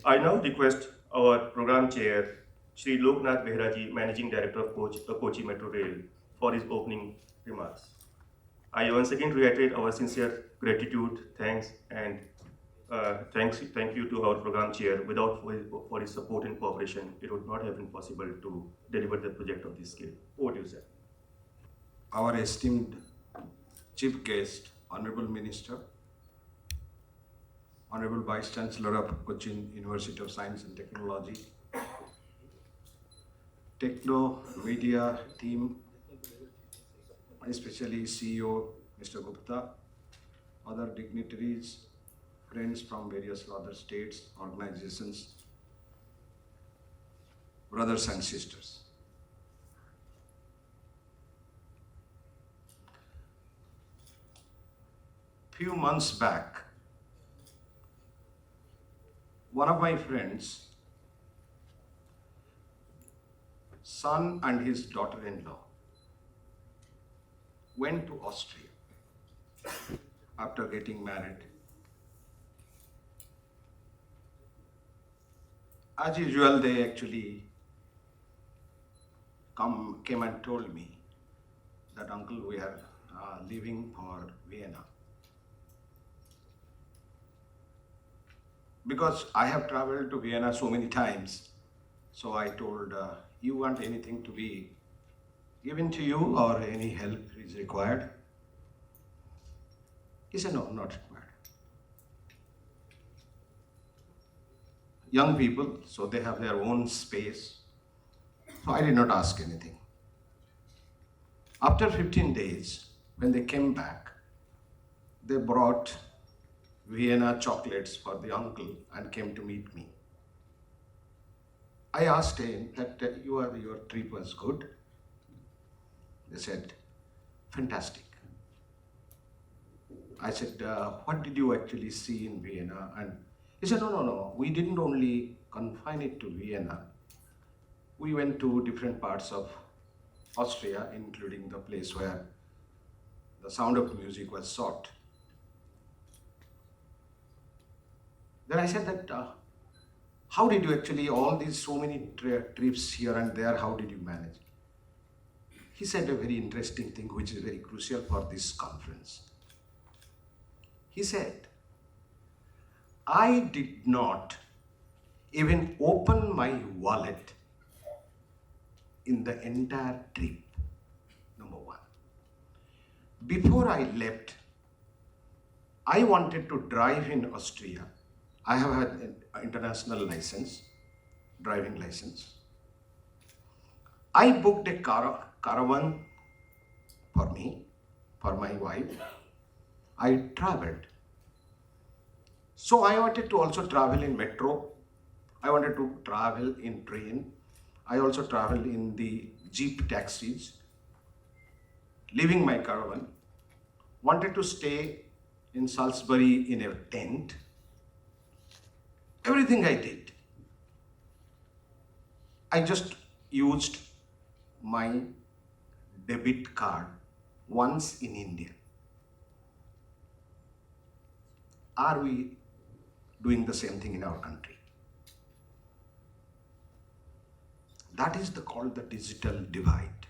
I now request our program chair, Shri Loknath Behera ji, Managing Director of Kochi Metro Rail, for his opening remarks. I once again reiterate our sincere gratitude, thanks, and thank you to our program chair. Without for his support and cooperation, it would not have been possible to deliver the project of this scale. Over to you, sir. Our esteemed Chief Guest, Honorable Minister, Honorable Vice Chancellor of Cochin University of Science and Technology, Technomedia team, especially CEO Mr. Gupta, other dignitaries, friends from various other states, organizations, brothers and sisters. Few months back, one of my friends, son and his daughter-in-law, went to Austria after getting married. As usual, they actually came and told me that, uncle, we are leaving for Vienna. Because I have traveled to Vienna so many times, so I told, you want anything to be given to you or any help is required? He said, no, not required. Young people, so they have their own space. So I did not ask anything. After 15 days, when they came back, they brought Vienna chocolates for the uncle and came to meet me. I asked him that your trip was good. They said, fantastic. I said, what did you actually see in Vienna? And he said, no, we didn't only confine it to Vienna. We went to different parts of Austria, including the place where the Sound of Music was shot. Then I said that, how did you actually, all these so many trips here and there, how did you manage? He said a very interesting thing which is very crucial for this conference. He said, I did not even open my wallet in the entire trip, number one. Before I left, I wanted to drive in Austria. I have had an international license, driving license. I booked a caravan for me, for my wife. I traveled. So I wanted to also travel in metro. I wanted to travel in train. I also traveled in the jeep taxis, leaving my caravan. Wanted to stay in Salisbury in a tent. Everything I did. I just used my debit card once in India. Are we doing the same thing in our country? That is called the digital divide.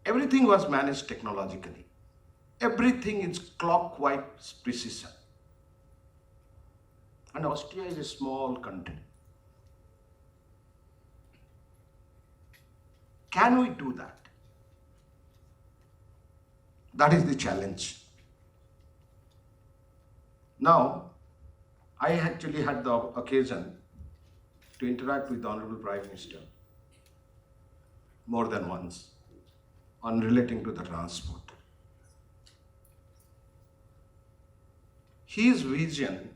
Everything was managed technologically. Everything is clockwise precision. And Austria is a small country. Can we do that? That is the challenge. Now, I actually had the occasion to interact with the Honorable Prime Minister more than once on relating to the transport. His vision,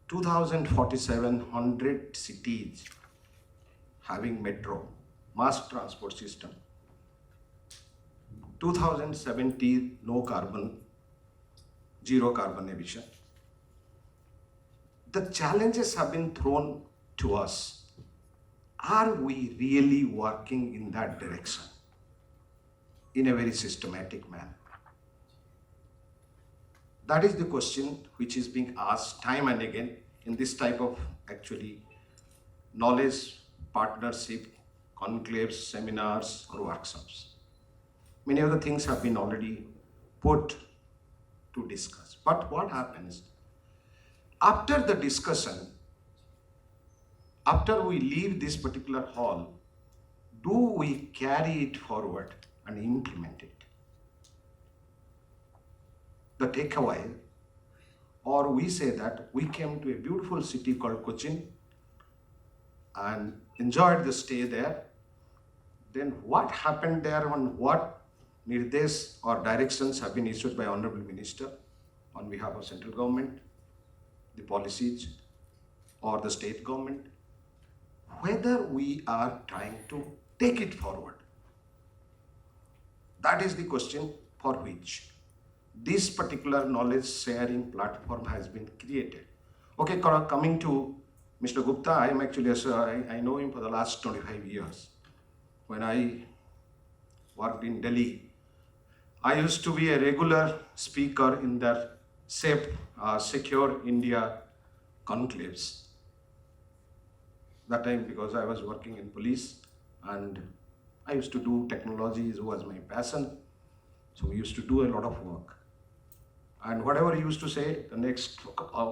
2047, 100 cities having metro, mass transport system. 2070, no carbon, zero carbon emission. The challenges have been thrown to us. Are we really working in that direction in a very systematic manner? That is the question which is being asked time and again in this type of actually knowledge, partnership, conclaves, seminars, or workshops. Many of the things have been already put to discuss. But what happens after the discussion, after we leave this particular hall, do we carry it forward and implement it? The takeaway, or we say that we came to a beautiful city called Cochin and enjoyed the stay there. Then what happened there and what nirdesh or directions have been issued by Honorable Minister on behalf of central government, the policies or the state government, whether we are trying to take it forward. That is the question for which this particular knowledge sharing platform has been created. Okay, coming to Mr. Gupta, I am actually, I know him for the last 25 years. When I worked in Delhi, I used to be a regular speaker in their SAFE, Secure India conclaves. That time because I was working in police and I used to do technology was my passion. So we used to do a lot of work. And whatever he used to say, the next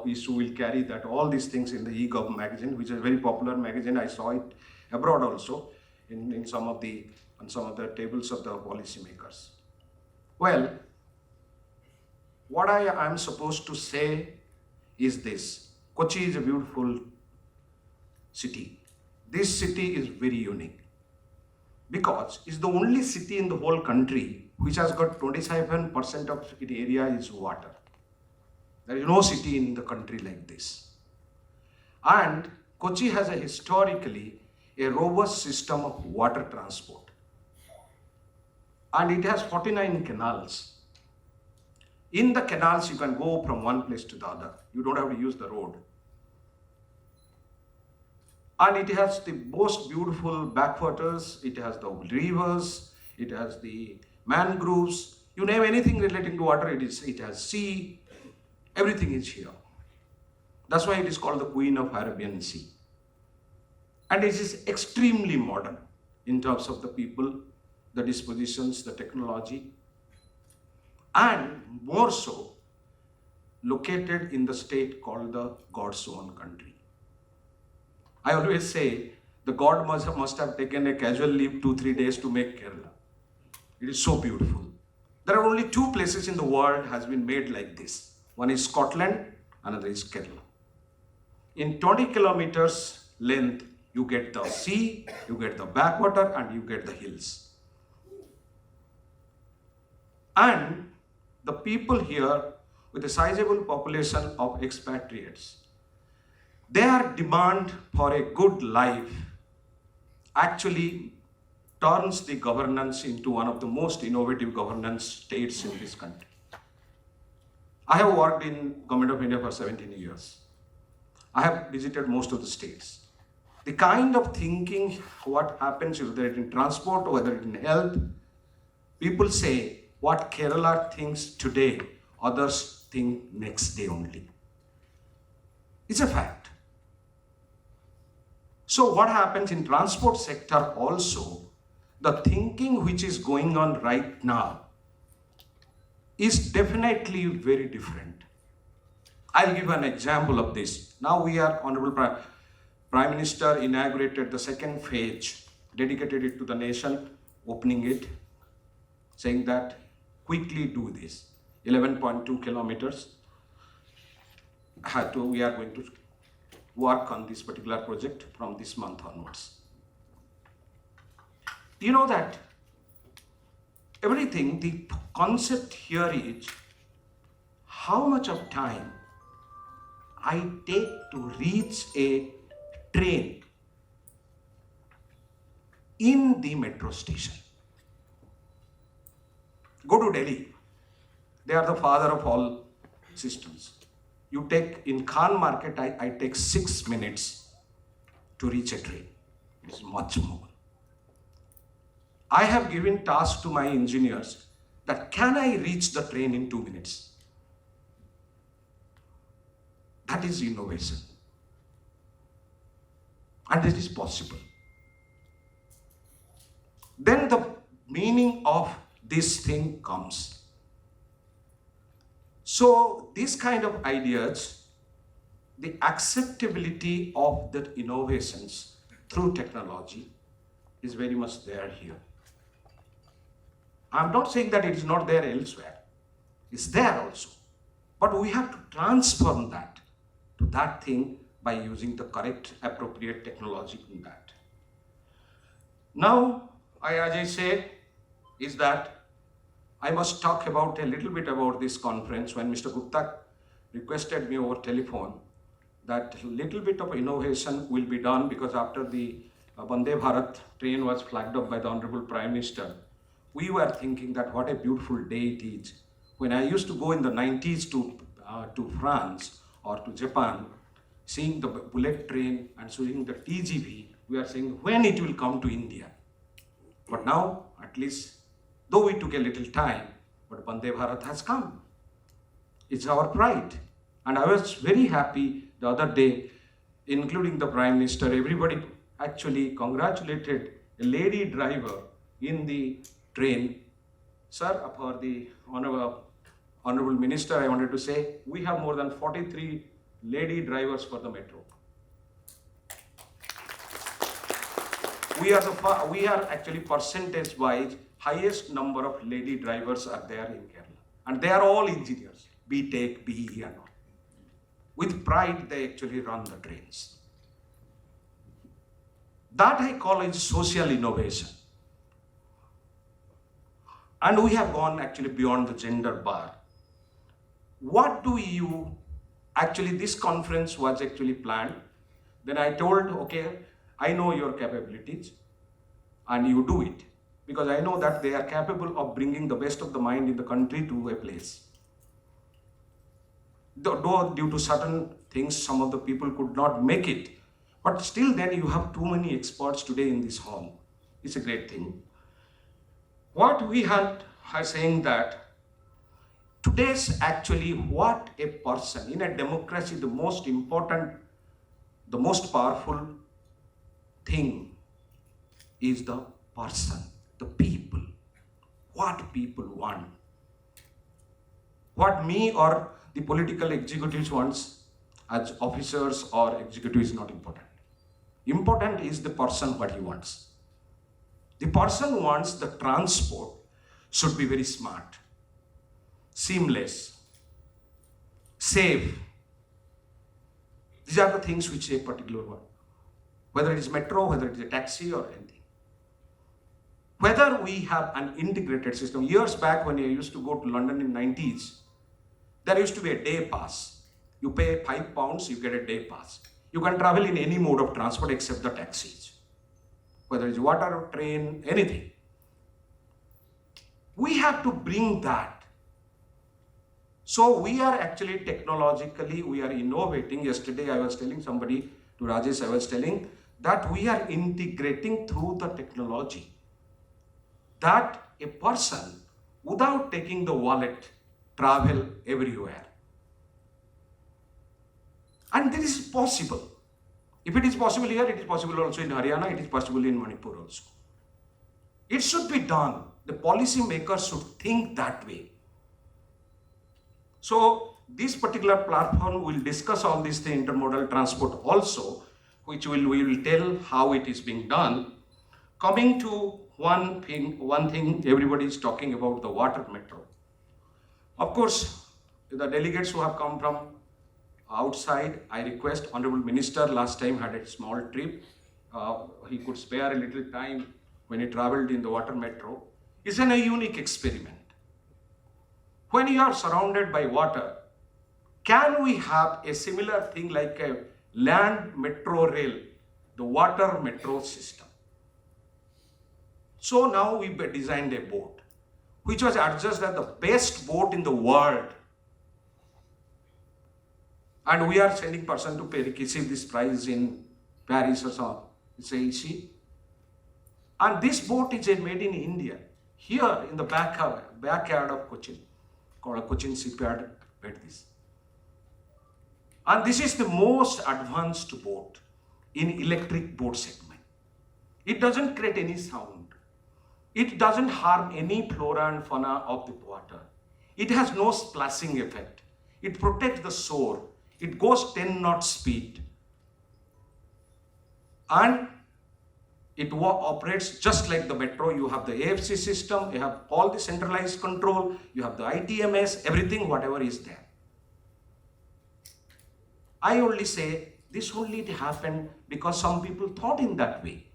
issue will carry that all these things in the eGov magazine, which is a very popular magazine. I saw it abroad also in some of the tables of the policymakers. Well, what I am supposed to say is this: Kochi is a beautiful city. This city is very unique because it's the only city in the whole country which has got 27% of its area is water. There is no city in the country like this. And Kochi has a historically a robust system of water transport. And it has 49 canals. In the canals, you can go from one place to the other. You don't have to use the road. And it has the most beautiful backwaters, it has the rivers, it has the mangroves. You name anything relating to water, it has sea. Everything is here. That's why it is called the Queen of Arabian Sea. And it is extremely modern in terms of the people, the dispositions, the technology, and more so located in the state called the God's own country. I always say the God must have taken a casual leave 2-3 days to make Kerala. It is so beautiful. There are only 2 places in the world has been made like this. One is Scotland, another is Kerala. In 20 kilometers length, you get the sea, you get the backwater, and you get the hills. And the people here with a sizable population of expatriates, their demand for a good life actually turns the governance into one of the most innovative governance states in this country. I have worked in Government of India for 17 years. I have visited most of the states. The kind of thinking, what happens, whether it's in transport, whether it's in health, people say what Kerala thinks today, others think next day only. It's a fact. So what happens in transport sector also, the thinking which is going on right now is definitely very different. I'll give an example of this. Now we are, Honorable Prime Minister inaugurated the second phase, dedicated it to the nation, opening it, saying that quickly do this. 11.2 kilometers. We are going to work on this particular project from this month onwards. You know that everything, the concept here is how much of time I take to reach a train in the metro station. Go to Delhi. They are the father of all systems. You take in Khan Market, I take 6 minutes to reach a train. It is much more. I have given task to my engineers that can I reach the train in 2 minutes? That is innovation. And it is possible. Then the meaning of this thing comes. So these kind of ideas, the acceptability of the innovations through technology is very much there here. I'm not saying that it is not there elsewhere. It's there also. But we have to transform that to that thing by using the correct, appropriate technology in that. Now, as I say, is that I must talk about a little bit about this conference when Mr. Gupta requested me over telephone that little bit of innovation will be done, because after the Vande Bharat train was flagged up by the Honorable Prime Minister, we were thinking that what a beautiful day it is. When I used to go in the 90s to France or to Japan, seeing the bullet train and seeing the TGV, we are saying when it will come to India. But now, at least, though we took a little time, but Vande Bharat has come. It's our pride. And I was very happy the other day, including the Prime Minister, everybody actually congratulated a lady driver in the train. Sir, for the Honorable Minister, I wanted to say, we have more than 43 lady drivers for the metro. We are actually percentage-wise highest number of lady drivers are there in Kerala. And they are all engineers, B.Tech, BE and all. With pride, they actually run the trains. That I call it social innovation. And we have gone actually beyond the gender bar. What do you, actually this conference was actually planned. Then I told, okay, I know your capabilities and you do it. Because I know that they are capable of bringing the best of the mind in the country to a place. Though due to certain things, some of the people could not make it. But still then you have too many experts today in this hall. It's a great thing. What we had are saying that today's actually what a person, in a democracy, the most important, the most powerful thing is the person, the people, what people want. What me or the political executives wants as officers or executives is not important. Important is the person what he wants. The person wants the transport should be very smart, seamless, safe. These are the things which a particular one, whether it is metro, whether it is a taxi or anything. Whether we have an integrated system. Years back when I used to go to London in 90s, there used to be a day pass. You pay £5, you get a day pass. You can travel in any mode of transport except the taxis. Whether it's water, train, anything. We have to bring that. So we are actually technologically, we are innovating. Yesterday I was telling somebody, to Rajesh I was telling, that we are integrating through the technology. That a person, without taking the wallet, travel everywhere. And this is possible. If it is possible here, it is possible also in Haryana, it is possible in Manipur also. It should be done. The policy makers should think that way. So this particular platform will discuss all these things, intermodal transport also, which we will tell how it is being done. Coming to one thing everybody is talking about, the water metro. Of course, the delegates who have come from outside, I request Honorable Minister last time had a small trip. He could spare a little time when he traveled in the water metro. It's a unique experiment. When you are surrounded by water, can we have a similar thing like a land metro rail, the water metro system? So now we designed a boat, which was adjudged as the best boat in the world. And we are sending person to receive this prize in Paris or so. It's a easy. And this boat is made in India. Here in the backyard of Cochin, called a Cochin shipyard, made this. And this is the most advanced boat in electric boat segment. It doesn't create any sound. It doesn't harm any flora and fauna of the water. It has no splashing effect. It protects the shore. It goes 10 knot speed. And it operates just like the metro. You have the AFC system, you have all the centralized control, you have the ITMS, everything, whatever is there. I only say this only happened because some people thought in that way.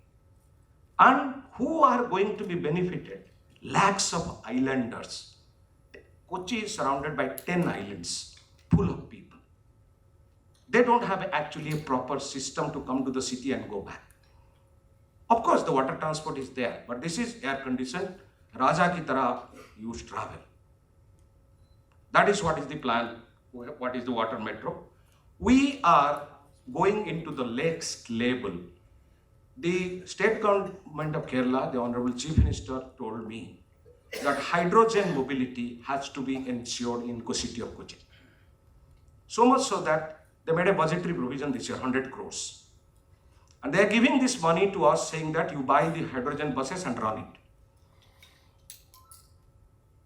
And who are going to be benefited? Lakhs of islanders. Kochi is surrounded by 10 islands, full of people. They don't have actually a proper system to come to the city and go back. Of course, the water transport is there, but this is air conditioned. Raja ki tarah you travel. That is what is the plan, what is the water metro. We are going into the next level. The state government of Kerala, the Honorable Chief Minister told me that hydrogen mobility has to be ensured in the city of Kochi. So much so that they made a budgetary provision this year, 100 crores. And they are giving this money to us saying that you buy the hydrogen buses and run it.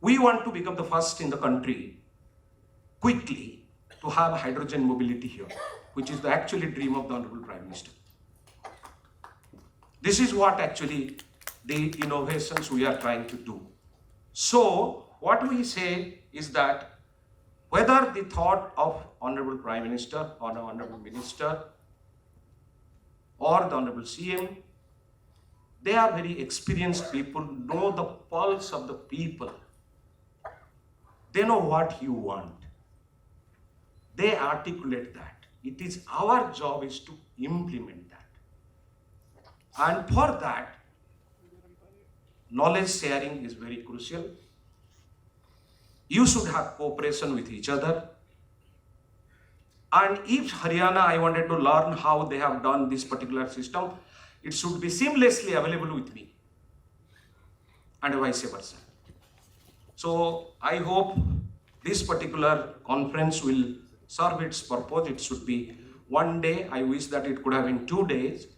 We want to become the first in the country quickly to have hydrogen mobility here, which is the actually dream of the Honorable Prime Minister. This is what actually the innovations we are trying to do. So what we say is that whether the thought of Honorable Prime Minister or the Honorable Minister or the Honorable CM, they are very experienced people, know the pulse of the people. They know what you want. They articulate that. It is our job is to implement that. And for that, knowledge sharing is very crucial. You should have cooperation with each other. And if Haryana, I wanted to learn how they have done this particular system, it should be seamlessly available with me. And vice versa. So I hope this particular conference will serve its purpose. It should be one day. I wish that it could have been 2 days,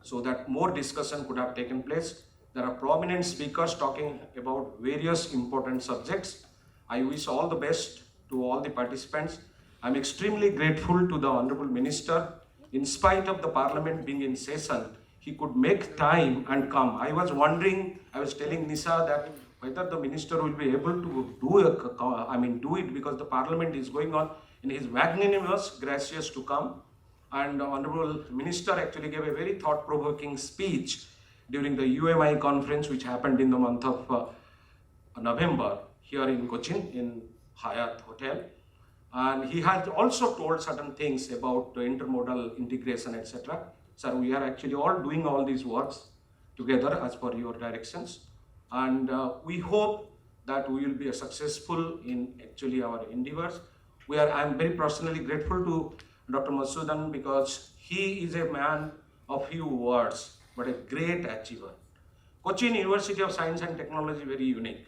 so that more discussion could have taken place. There are prominent speakers talking about various important subjects. I wish all the best to all the participants. I'm extremely grateful to the Honorable Minister. In spite of the Parliament being in session, he could make time and come. I was wondering, I was telling Nisa that whether the Minister will be able to do it because the Parliament is going on, and he is magnanimous, gracious to come. And the Honorable Minister actually gave a very thought-provoking speech during the UMI conference, which happened in the month of November here in Cochin, in Hyatt Hotel. And he had also told certain things about the intermodal integration, etc. So we are actually all doing all these works together as per your directions. And we hope that we will be successful in actually our endeavors. I am very personally grateful to Dr. Masudan because he is a man of few words, but a great achiever. Cochin University of Science and Technology is very unique.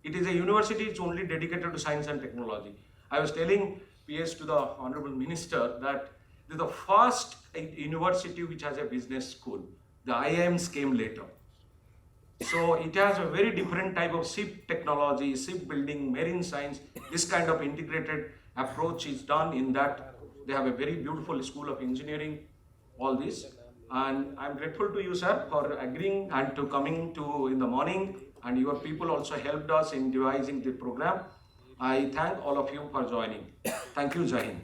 It is a university which is only dedicated to science and technology. I was telling PS to the Honorable Minister that this is the first university which has a business school. The IIMs came later. So it has a very different type of ship technology, ship building, marine science. This kind of integrated approach is done in that they have a very beautiful school of engineering, all this. And I'm grateful to you, sir, for agreeing and to coming to in the morning. And your people also helped us in devising the program. I thank all of you for joining. Thank you, Jai Hind.